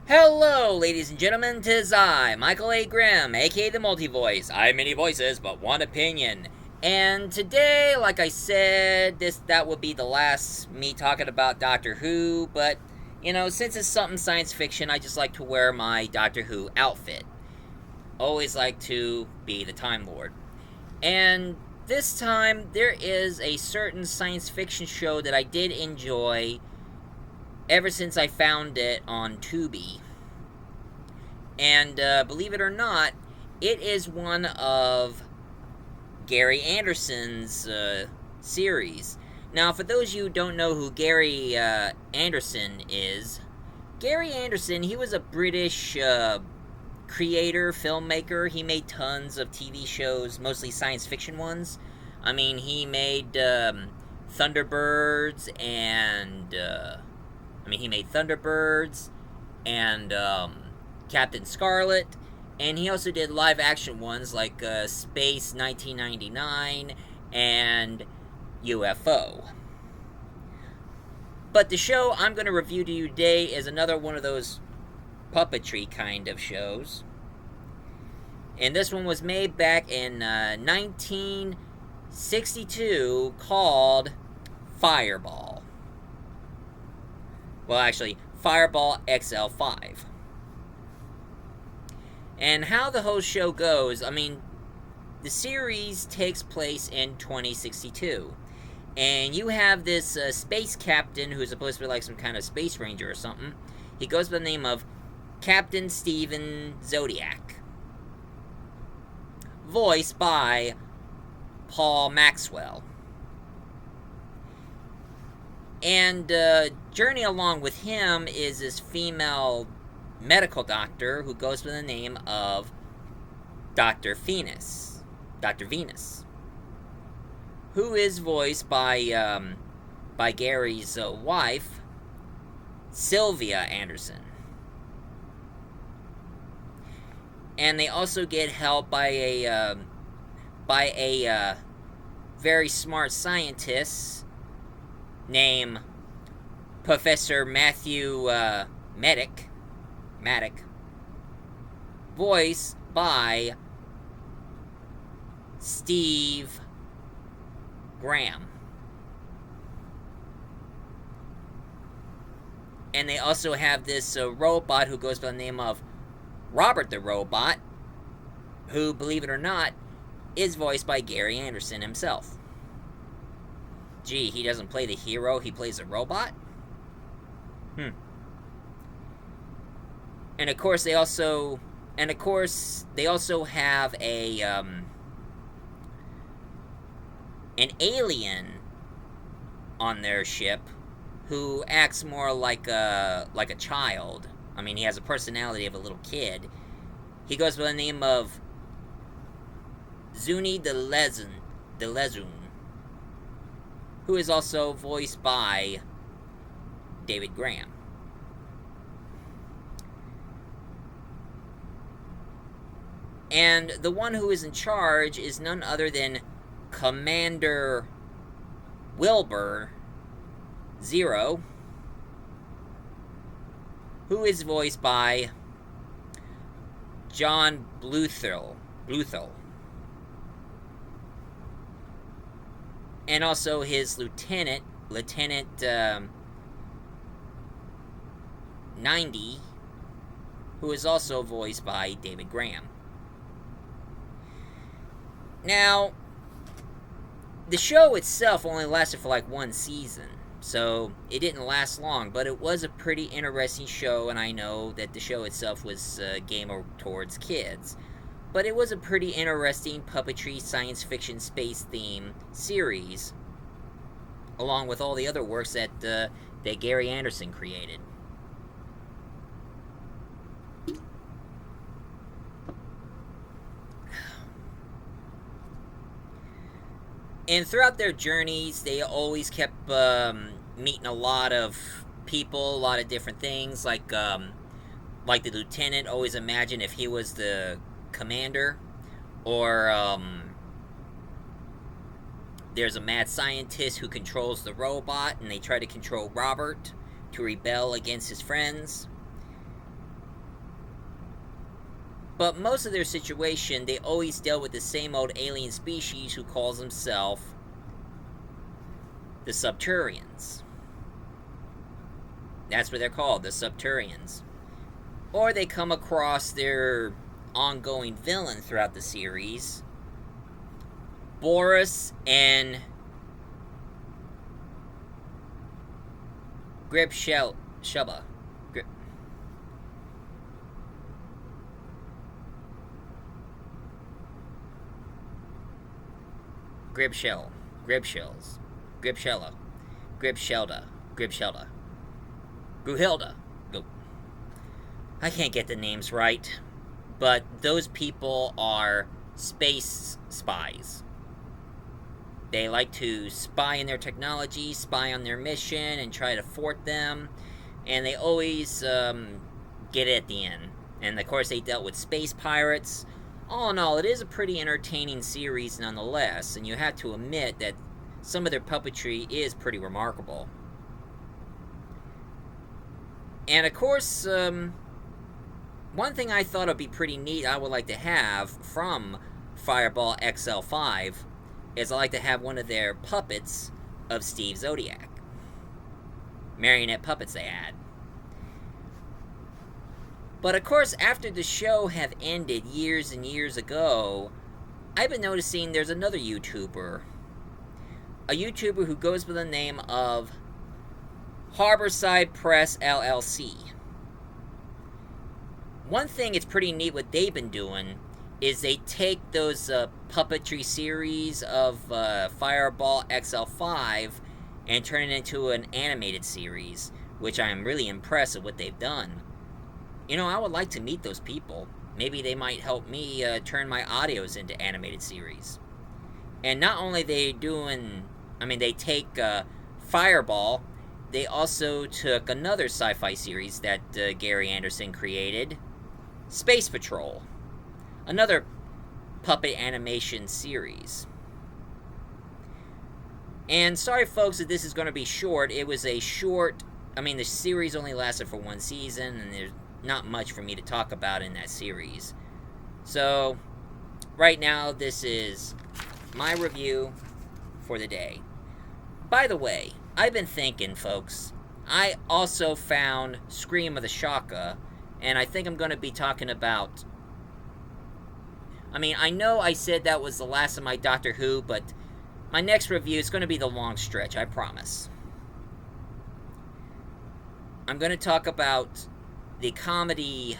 Hello, ladies and gentlemen, 'tis I, Michael A. Grimm, aka the Multi-Voice. I have many voices, but one opinion. And today, like I said, that would be the last me talking about Doctor Who, but, since it's something science fiction, I just like to wear my Doctor Who outfit. Always like to be the Time Lord. And this time, there is a certain science fiction show that I did enjoy ever since I found it on Tubi. And believe it or not, it is one of Gary Anderson's series. Now, for those of you who don't know who Gary Anderson is, Gary Anderson, he was a British creator, filmmaker. He made tons of TV shows, mostly science fiction ones. I mean, he made Thunderbirds and and Captain Scarlet, and he also did live action ones like Space 1999 and UFO. But the show I'm going to review to you today is another one of those puppetry kind of shows. And this one was made back in 1962 called Fireball. Well, actually, Fireball XL5. And how the whole show goes, the series takes place in 2062. And you have this space captain who's supposed to be like some kind of space ranger or something. He goes by the name of Captain Steven Zodiac. Voiced by Paul Maxwell. And journey along with him is this female medical doctor who goes by the name of Dr. Venus, who is voiced by Gary's wife, Sylvia Anderson. And they also get help by a very smart scientist named Professor Matthew Maddock, voiced by Steve Graham. And they also have this robot who goes by the name of Robert the Robot, who, believe it or not, is voiced by Gary Anderson himself. Gee, he doesn't play the hero, he plays a robot? And of course they also have an alien on their ship who acts more like a child. He has a personality of a little kid. He goes by the name of Zuni de Lezun, who is also voiced by David Graham. And the one who is in charge is none other than Commander Wilbur Zero, who is voiced by John Bluthal. And also his Lieutenant 90, who is also voiced by David Graham. Now, the show itself only lasted for like one season, so it didn't last long, but it was a pretty interesting show, and I know that the show itself was gamer towards kids. But it was a pretty interesting puppetry, science fiction, space theme series, along with all the other works that Gary Anderson created. And throughout their journeys, they always kept meeting a lot of people, a lot of different things. Like the lieutenant always imagined if he was the commander, or there's a mad scientist who controls the robot, and they try to control Robert to rebel against his friends. But most of their situation, they always dealt with the same old alien species who calls himself the Subturians. That's what they're called, the Subturians. Or they come across their ongoing villain throughout the series, Boris and Gribsheba. Gribshell. Gribshells. Gribshella. Gribshelda. Gribshelda. Gruhilda. Go. I can't get the names right. But those people are space spies. They like to spy in their technology, spy on their mission, and try to thwart them. And they always get it at the end. And of course they dealt with space pirates. All in all, it is a pretty entertaining series nonetheless. And you have to admit that some of their puppetry is pretty remarkable. And of course, one thing I thought would be pretty neat, I would like to have from Fireball XL5, is I like to have one of their puppets of Steve Zodiac. Marionette puppets they had. But of course, after the show have ended years and years ago, I've been noticing there's another YouTuber. A YouTuber who goes by the name of Harborside Press LLC. One thing it's pretty neat what they've been doing is they take those puppetry series of Fireball XL5 and turn it into an animated series, which I am really impressed with what they've done. You know, I would like to meet those people. Maybe they might help me turn my audios into animated series. And not only they take Fireball, they also took another sci-fi series that Gary Anderson created, Space Patrol. Another puppet animation series. And sorry folks that this is going to be short. It was a short, the series only lasted for one season, and there's not much for me to talk about in that series. So, right now, this is my review for the day. By the way, I've been thinking, folks, I also found Scream of the Shaka, and I think I'm going to be talking about... I know I said that was the last of my Doctor Who, but my next review is going to be the long stretch, I promise. I'm going to talk about the comedy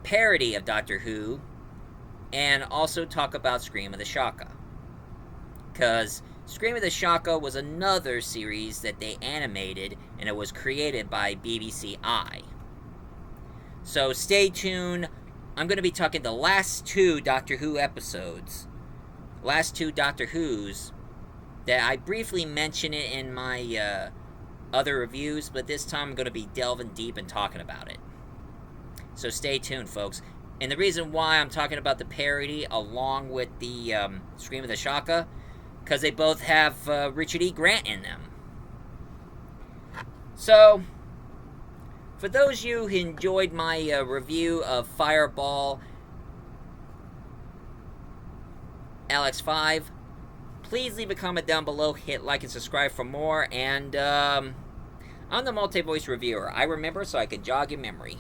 parody of Doctor Who, and also talk about Scream of the Shaka. Because Scream of the Shaka was another series that they animated, and it was created by BBC I. So stay tuned. I'm going to be talking the last two Doctor Who episodes. Last two Doctor Who's that I briefly mentioned it in my other reviews, but this time I'm going to be delving deep and talking about it. So stay tuned, folks. And the reason why I'm talking about the parody along with the Scream of the Shaka, because they both have Richard E. Grant in them. So, for those of you who enjoyed my review of Fireball LX5, please leave a comment down below, hit like and subscribe for more, and I'm the multi-voice reviewer. I remember so I can jog your memory.